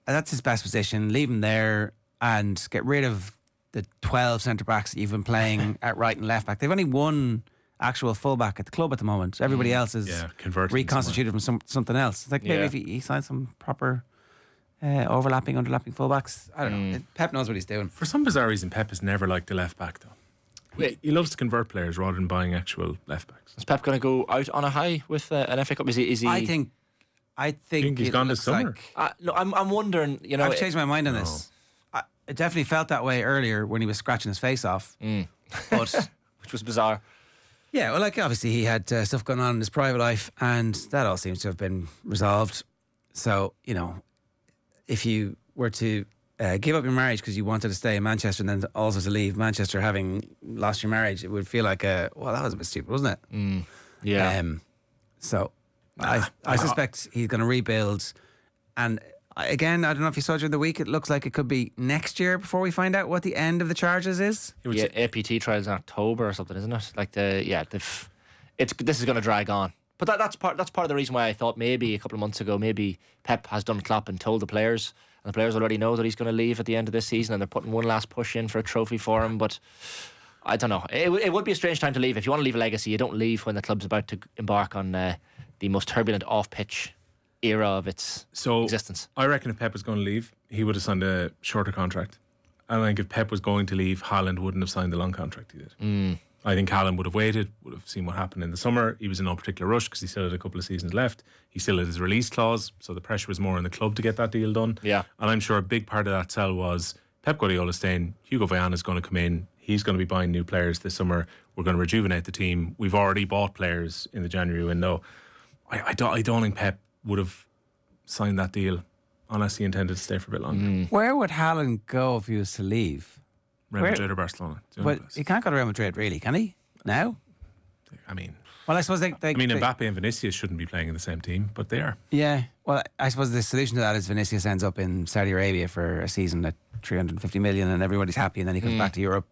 that's his best position. Leave him there and get rid of the 12 centre backs that you've been playing at right and left back. They've only one actual fullback at the club at the moment. Everybody else is reconstituted from something else. It's like maybe if he signs some proper overlapping, underlapping fullbacks. I don't know. Pep knows what he's doing. For some bizarre reason, Pep has never liked the left back though. He loves to convert players rather than buying actual left backs. Is Pep going to go out on a high with an FA Cup? Is he? I think he's gone this summer. No, I'm wondering. You know, I've changed my mind on this. I definitely felt that way earlier when he was scratching his face off, but which was bizarre. Yeah, well, like obviously he had stuff going on in his private life, and that all seems to have been resolved. So you know, if you were to give up your marriage because you wanted to stay in Manchester and then also to leave Manchester having lost your marriage, it would feel like that was a bit stupid, wasn't it? Yeah. So I suspect he's going to rebuild, and again, I don't know if you saw during the week, it looks like it could be next year before we find out what the end of the charges is. Yeah, APT trials in October or something, isn't it? Like this is going to drag on. But that's part of the reason why I thought maybe a couple of months ago, maybe Pep has done Klopp and told the players, and the players already know that he's going to leave at the end of this season, and they're putting one last push in for a trophy for him. But I don't know. It would be a strange time to leave. If you want to leave a legacy, you don't leave when the club's about to embark on the most turbulent off-pitch era of its existence. I reckon if Pep was going to leave, he would have signed a shorter contract. I think if Pep was going to leave, Haaland wouldn't have signed the long contract he did. I think Haaland would have waited, would have seen what happened in the summer. He was in no particular rush because he still had a couple of seasons left. He still had his release clause, so the pressure was more on the club to get that deal done. Yeah. And I'm sure a big part of that sell was Pep Guardiola staying, Hugo Viana is going to come in, he's going to be buying new players this summer, we're going to rejuvenate the team. We've already bought players in the January window. I don't think Pep would have signed that deal unless he intended to stay for a bit longer. Where would Haaland go if he was to leave? Real Madrid or Barcelona? Well, he can't go to Real Madrid, really, can he? Now? I mean, well, I suppose Mbappe and Vinicius shouldn't be playing in the same team, but they are. Yeah, well, I suppose the solution to that is Vinicius ends up in Saudi Arabia for a season at 350 million, and everybody's happy, and then he comes back to Europe,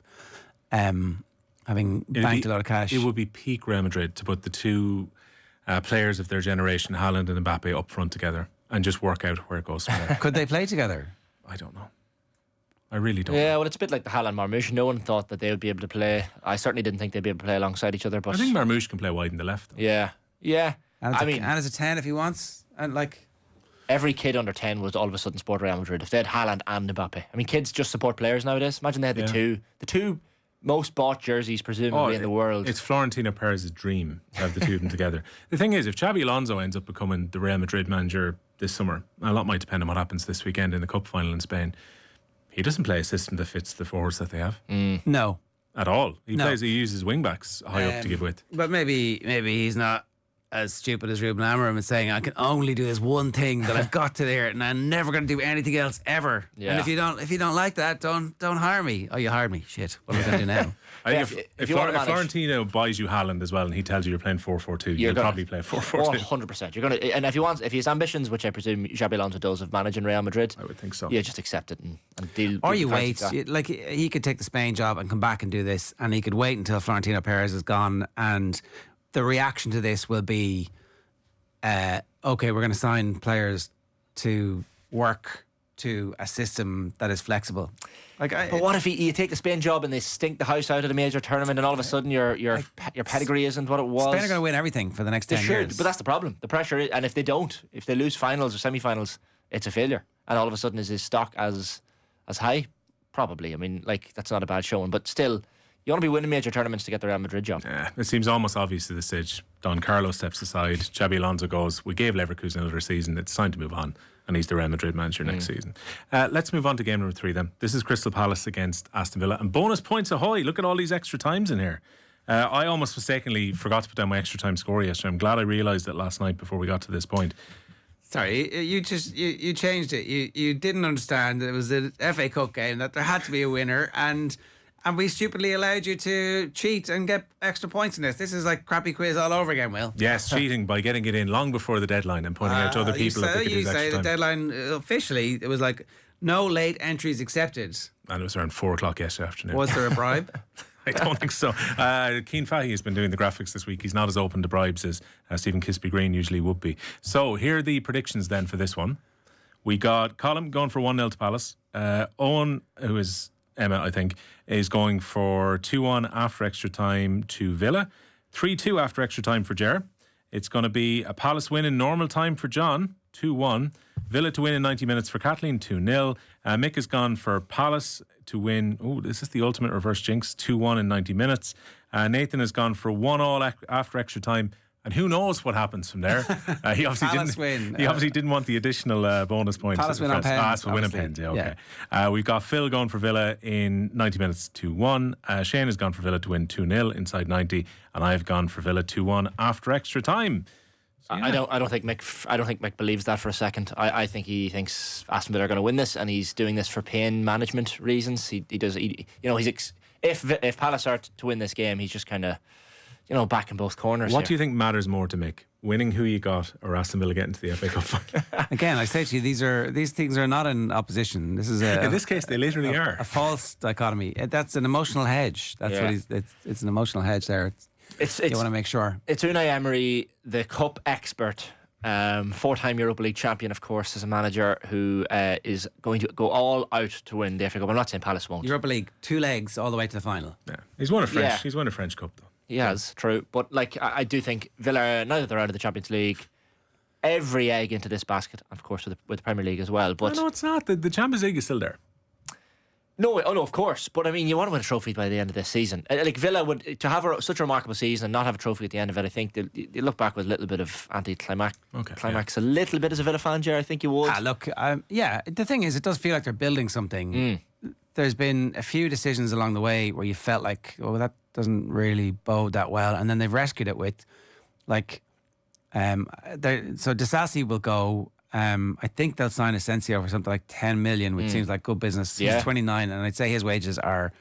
having banked a lot of cash. It would be peak Real Madrid to put the two players of their generation, Haaland and Mbappe, up front together and just work out where it goes from there. Could they play together? I don't know. I really don't. Yeah, well, it's a bit like the Haaland Marmoush. No one thought that they would be able to play. I certainly didn't think they'd be able to play alongside each other. But I think Marmoush can play wide in the left. Though. Yeah. And as a 10 if he wants, and like every kid under 10 would all of a sudden support Real Madrid if they had Haaland and Mbappe. I mean, kids just support players nowadays. Imagine they had the two most bought jerseys presumably in the world. It's Florentino Perez's dream to have the two of them together. The thing is, if Xabi Alonso ends up becoming the Real Madrid manager this summer, a lot might depend on what happens this weekend in the Cup final in Spain. He doesn't play a system that fits the forwards that they have. No. At all. He uses wing backs high up to give width. But maybe he's not as stupid as Ruben Amorim and saying, I can only do this one thing that I've got to there and I'm never going to do anything else ever. Yeah. And if you don't like that, don't hire me. Oh, you hired me. Shit. What am I going to do now? I think if Florentino buys you Haaland as well and he tells you you're playing 4-4-2, you'll probably play 4-4-2. 100%. You're going to, and if he has ambitions, which I presume Xabi Alonso does, of managing Real Madrid, I would think so. Yeah, just accept it and deal. Or you wait. Like he could take the Spain job and come back and do this, and he could wait until Florentino Perez is gone, and the reaction to this will be, okay, we're going to sign players to work to a system that is flexible. But what if you take the Spain job and they stink the house out of the major tournament, and all of a sudden your pedigree isn't what it was? Spain are going to win everything for the next 10 years. But that's the problem. The pressure is, and if they lose finals or semi-finals, it's a failure. And all of a sudden, is his stock as high? Probably. I mean, like, that's not a bad showing, but still, You want to be winning major tournaments to get the Real Madrid job. Yeah, it seems almost obvious at this stage. Don Carlo steps aside. Xabi Alonso goes, we gave Leverkusen another season. It's time to move on. And he's the Real Madrid manager next season. Let's move on to game number 3 then. This is Crystal Palace against Aston Villa. And bonus points ahoy. Look at all these extra times in here. I almost mistakenly forgot to put down my extra time score yesterday. I'm glad I realised it last night before we got to this point. Sorry, you changed it. You didn't understand that it was the FA Cup game, that there had to be a winner, and we stupidly allowed you to cheat and get extra points in this. This is like crappy quiz all over again, Will. Yes, cheating by getting it in long before the deadline and pointing out to other people that they could use extra time. You say the deadline, officially, it was like no late entries accepted. And it was around 4 o'clock yesterday afternoon. Was there a bribe? I don't think so. Keane Fahey has been doing the graphics this week. He's not as open to bribes as Stephen Kisby-Green usually would be. So here are the predictions then for this one. We got Colm going for 1-0 to Palace. Owen, who is Emma, I think, is going for 2-1 after extra time to Villa. 3-2 after extra time for Ger. It's going to be a Palace win in normal time for John, 2-1. Villa to win in 90 minutes for Kathleen, 2-0. Mick has gone for Palace to win. Oh, this is the ultimate reverse jinx, 2-1 in 90 minutes. Nathan has gone for 1-1 after extra time. And who knows what happens from there? He obviously didn't want the additional bonus points. Palace win on pens. Palace will win on pens, yeah, okay. Yeah. We've got Phil going for Villa in 90 minutes, 2-1. Shane has gone for Villa to win 2-0 inside 90. And I've gone for Villa 2-1 after extra time. So, yeah. I don't think Mick believes that for a second. I think he thinks Aston Villa are going to win this, and he's doing this for pain management reasons. If Palace are to win this game, he's just kind of back in both corners. What do you think matters more to Mick? Winning who you got, or Aston Villa getting to the FA Cup final? Again, I say to you, these things are not in opposition. This is in this case, they literally are a false dichotomy. That's an emotional hedge. That's what it's an emotional hedge there. You want to make sure. It's Unai Emery, the cup expert, 4-time Europa League champion, of course, as a manager who is going to go all out to win the FA Cup. I'm not saying Palace won't. Europa League, 2 legs all the way to the final. Yeah, he's won a French Cup though. He has, true. But I do think Villa, now that they're out of the Champions League, every egg into this basket, of course, with the Premier League as well. But no, it's not. The Champions League is still there. No, of course. But I mean, you want to win a trophy by the end of this season. Like Villa would, to have such a remarkable season and not have a trophy at the end of it, I think they look back with a little bit of anti-climax. A little bit as a Villa fan, Jerry. I think you would. The thing is, it does feel like they're building something. There's been a few decisions along the way where you felt like, oh, that doesn't really bode that well, and then they've rescued it with, so Disasi will go. I think they'll sign Asensio for something like 10 million, which seems like good business. He's 29, and I'd say his wages are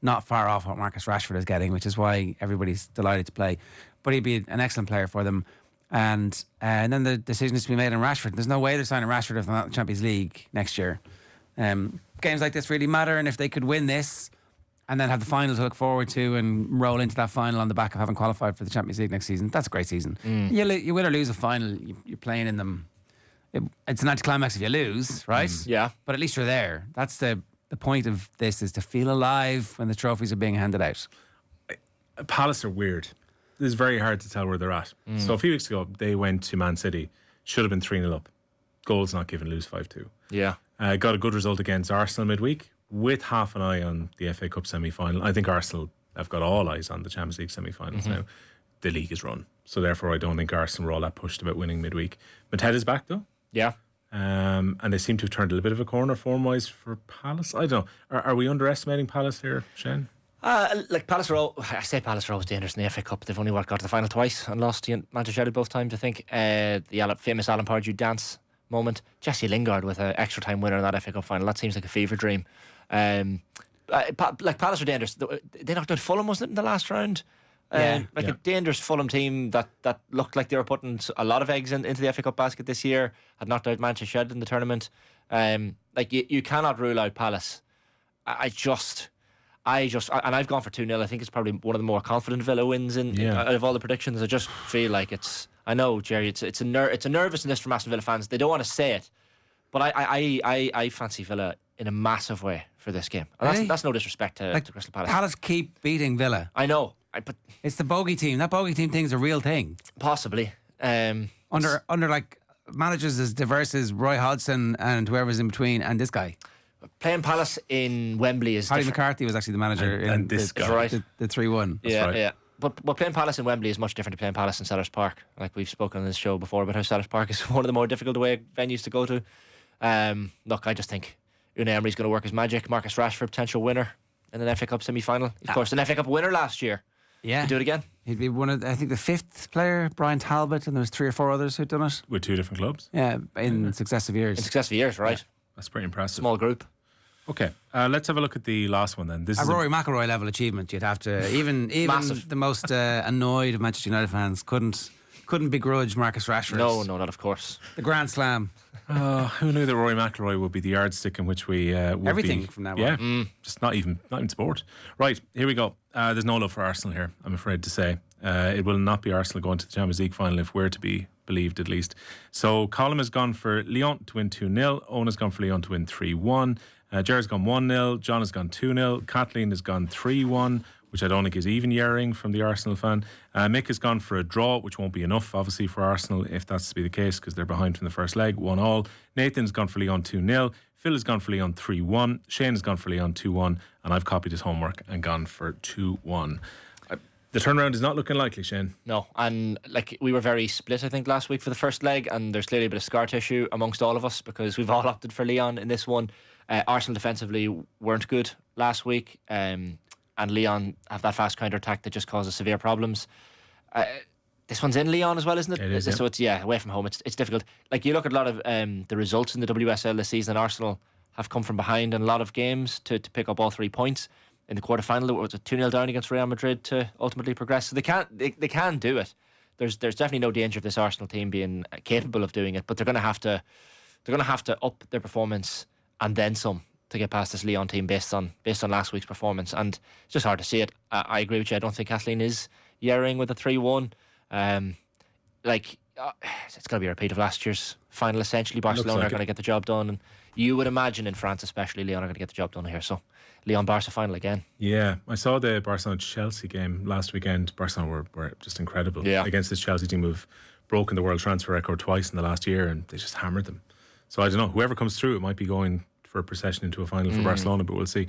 not far off what Marcus Rashford is getting, which is why everybody's delighted to play. But he'd be an excellent player for them. And then the decision is to be made on Rashford. There's no way they're signing Rashford if they're not in the Champions League next year. Games like this really matter, and if they could win this and then have the final to look forward to and roll into that final on the back of having qualified for the Champions League next season, that's a great season. You win or lose a final, you're playing in them. It's an anticlimax if you lose, right? Yeah. But at least you're there. That's the point of this, is to feel alive when the trophies are being handed out. Palace are weird. It's very hard to tell where they're at. So a few weeks ago, they went to Man City. Should have been 3-0 up. Goals not given, lose 5-2. Yeah. Got a good result against Arsenal midweek with half an eye on the FA Cup semi-final. I think Arsenal have got all eyes on the Champions League semi-finals now. The league is run. So therefore, I don't think Arsenal were all that pushed about winning midweek. Mateta's back though. Yeah. And they seem to have turned a little bit of a corner form-wise for Palace. I don't know. Are we underestimating Palace here, Shane? Palace are always dangerous in the FA Cup. They've only got to the final twice and lost to Manchester United both times, I think. The famous Alan Pardew dance moment. Jesse Lingard with an extra time winner in that FA Cup final. That seems like a fever dream. Palace are dangerous. They knocked out Fulham, wasn't it, in the last round? A dangerous Fulham team that looked like they were putting a lot of eggs into the FA Cup basket this year, had knocked out Manchester United in the tournament. You cannot rule out Palace. And I've gone for 2-0. I think it's probably one of the more confident Villa wins out of all the predictions. I just feel like I know, Jerry, it's a nervousness from Aston Villa fans. They don't want to say it, but I fancy Villa in a massive way for this game. And that's no disrespect to Crystal Palace. Palace keep beating Villa. I know. But it's the bogey team. That bogey team thing is a real thing. Possibly. Under like managers as diverse as Roy Hodgson and whoever's in between and this guy. Playing Palace in Wembley is Paddy different. McCarthy was actually the manager And this guy. Right. the 3-1. Yeah, right. yeah. But playing Palace in Wembley is much different to playing Palace in Selhurst Park. Like we've spoken on this show before about how Selhurst Park is one of the more difficult away venues to go to. Look, I just think Unai Emery's going to work his magic. Marcus Rashford, potential winner in an FA Cup semi-final. Of course, an FA Cup winner last year. Yeah. He'd do it again. He'd be one of, I think, the 5th player, Brian Talbot, and there was 3 or 4 others who'd done it. With 2 different clubs. Yeah, in successive years. In successive years, right? That's pretty impressive. Small group. Okay, let's have a look at the last one then. This A is Rory McIlroy level achievement. You'd have to even Massive. the most annoyed of Manchester United fans couldn't begrudge Marcus Rashford. No, not of course. The Grand Slam. who knew that Rory McIlroy would be the yardstick in which we would Everything be, from now on. Yeah, just not even sport. Right, here we go. There's no love for Arsenal here, I'm afraid to say. It will not be Arsenal going to the Champions League final if we're to be believed, at least. So Colm has gone for Lyon to win 2-0. Owen has gone for Lyon to win 3-1. Gerard's gone 1-0. John has gone 2-0. Kathleen has gone 3-1, which I don't think is even yearing from the Arsenal fan. Mick has gone for a draw, which won't be enough, obviously, for Arsenal, if that's to be the case, because they're behind from the first leg, 1-1. Nathan's gone for Lyon 2-0. Phil has gone for Lyon 3-1. Shane has gone for Lyon 2-1. And I've copied his homework and gone for 2-1. The turnaround is not looking likely, Shane. No, and like we were very split, I think, last week for the first leg, and there's clearly a bit of scar tissue amongst all of us because we've all opted for Lyon in this one. Arsenal defensively weren't good last week, and Lyon have that fast counter attack that just causes severe problems. This one's in Lyon as well, isn't it? It is, So it's away from home. It's difficult. Like you look at a lot of the results in the WSL this season, Arsenal have come from behind in a lot of games to pick up all 3 points. In the quarterfinal, it was a 2-0 down against Real Madrid to ultimately progress. So they can do it. There's definitely no danger of this Arsenal team being capable of doing it, but they're going to have to up their performance and then some to get past this Lyon team based on last week's performance. And it's just hard to see it. I agree with you. I don't think Kathleen is yearing with a 3-1. It's going to be a repeat of last year's final. Essentially, Barcelona are going to get the job done, and you would imagine in France, especially, Lyon are going to get the job done here. So Lyon-Barca final again. Yeah, I saw the Barcelona-Chelsea game last weekend. Barcelona were just incredible against this Chelsea team who've broken the world transfer record twice in the last year, and they just hammered them. So I don't know, whoever comes through, it might be going for a procession into a final for Barcelona, but we'll see.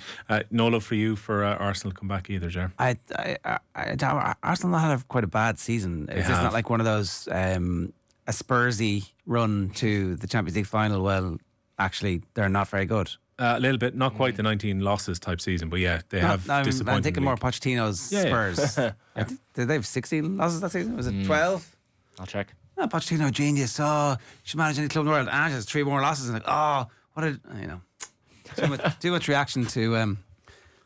No love for you for Arsenal to come back either, Ger. Arsenal had quite a bad season. It's just not like one of those a Spursy run to the Champions League final. Well, actually, they're not very good. A little bit, not quite the 19 losses type season, but yeah, they have disappointed. I'm thinking more Pochettino's Spurs. Yeah. Did they have 16 losses that season? Was it 12? I'll check. Oh, Pochettino, genius. Oh, should manage any club in the world. And has 3 more losses. And too much reaction to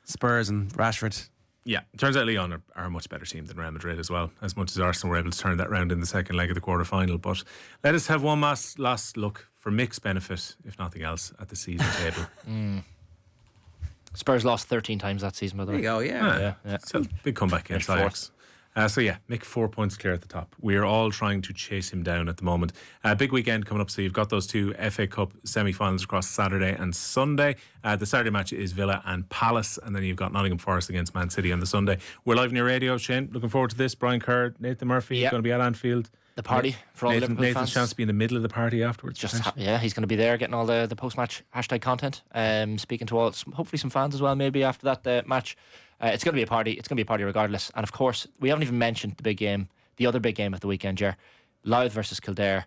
Spurs and Rashford. Yeah, turns out Lyon are a much better team than Real Madrid as well, as much as Arsenal were able to turn that round in the second leg of the quarter-final. But let us have one last look for Mick's benefit, if nothing else, at the season table. Spurs lost 13 times that season, by the way. There you go, yeah. So big comeback against Ajax. Mick 4 points clear at the top. We're all trying to chase him down at the moment. Big weekend coming up, so you've got those 2 FA Cup semi-finals across Saturday and Sunday. The Saturday match is Villa and Palace, and then you've got Nottingham Forest against Man City on the Sunday. We're live on your radio, Shane. Looking forward to this. Brian Kerr, Nathan Murphy going to be at Anfield. The party for all Liverpool Nathan's fans. chance to be in the middle of the party afterwards. He's going to be there getting all the post-match hashtag content. Speaking to hopefully some fans as well, maybe after that match. It's going to be a party. It's going to be a party regardless. And of course, we haven't even mentioned the big game, the other big game of the weekend, Ger. Louth versus Kildare.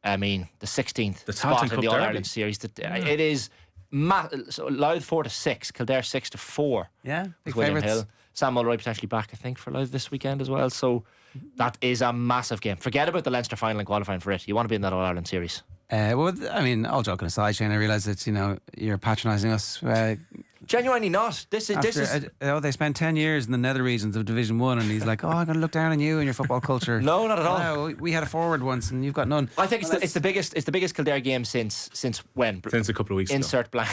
I mean, the 16th spot in the All-Ireland series. It is so Louth 4-6, Kildare 6-4. Yeah, big William favourites. Hill. Sam Mulroy potentially back, I think, for Louth this weekend as well. So that is a massive game. Forget about the Leinster final and qualifying for it. You want to be in that All-Ireland series. All joking aside, Shane, I realise that you're patronising us. Genuinely not. This is. They spent 10 years in the nether regions of Division 1, and he's like, I'm going to look down on you and your football culture. No, not at all. No, we had a forward once, and you've got none. I think it's the biggest Kildare game since when? Since a couple of weeks insert ago.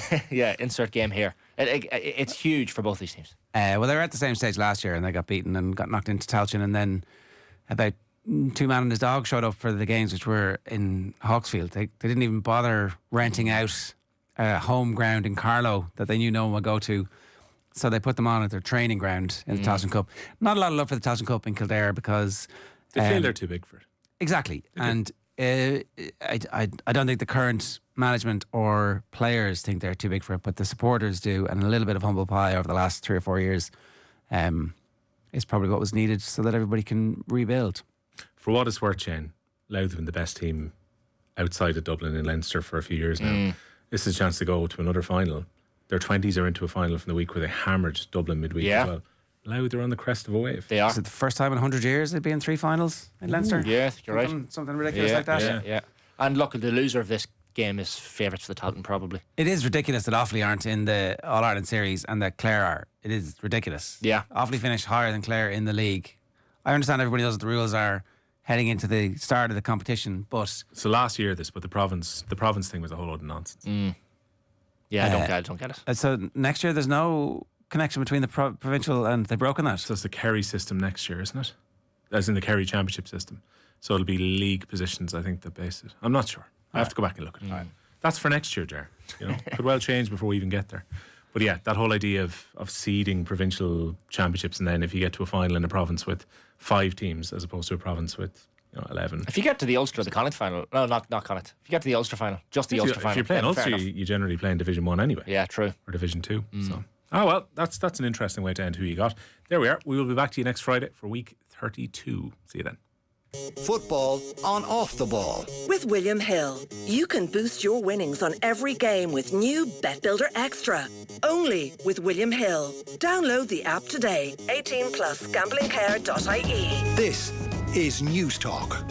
Insert game here. It's huge for both these teams. They were at the same stage last year, and they got beaten and got knocked into Talchin, and then about 2 man and his dog showed up for the games, which were in Hawksfield. They didn't even bother renting out home ground in Carlow that they knew no one would go to, so they put them on at their training ground in the Tailteann Cup. Not a lot of love for the Tailteann Cup in Kildare because they feel they're too big for it. Exactly, and I don't think the current management or players think they're too big for it, but the supporters do, and a little bit of humble pie over the last 3 or 4 years is probably what was needed so that everybody can rebuild. For what it's worth, Shane, Louth have been the best team outside of Dublin and Leinster for a few years now. This is a chance to go to another final. Their 20s are into a final from the week where they hammered Dublin midweek as well. Louth are on the crest of a wave. They are. Is it the first time in 100 years they'd be in 3 finals in Leinster? Yeah, I think you're right. Something ridiculous like that. Yeah. And look, the loser of this game is favourites for the Tottenham, probably. It is ridiculous that Offaly aren't in the All-Ireland series and that Clare are. It is ridiculous. Yeah. Offaly finished higher than Clare in the league. I understand everybody knows what the rules are heading into the start of the competition, but... So last year but the province thing was a whole load of nonsense. Yeah, I don't get it. So next year there's no connection between the provincial and they've broken that. So it's the Kerry system next year, isn't it? As in the Kerry Championship system. So it'll be league positions, I think, that base it. I'm not sure. I have to go back and look at it. That's for next year, Ger. Could well change before we even get there. But yeah, that whole idea of seeding provincial championships, and then if you get to a final in a province with 5 teams as opposed to a province with 11. If you get to the Ulster, the Connacht final, no, not Connacht. If you get to the Ulster final, just the Ulster final. If you're playing Ulster, you generally play in Division 1 anyway. Yeah, true. Or Division 2. So, well, that's an interesting way to end who you got. There we are. We will be back to you next Friday for week 32. See you then. Football on Off the Ball. With William Hill, you can boost your winnings on every game with new Bet Builder Extra. Only with William Hill. Download the app today. 18 plus gamblingcare.ie. This is News Talk.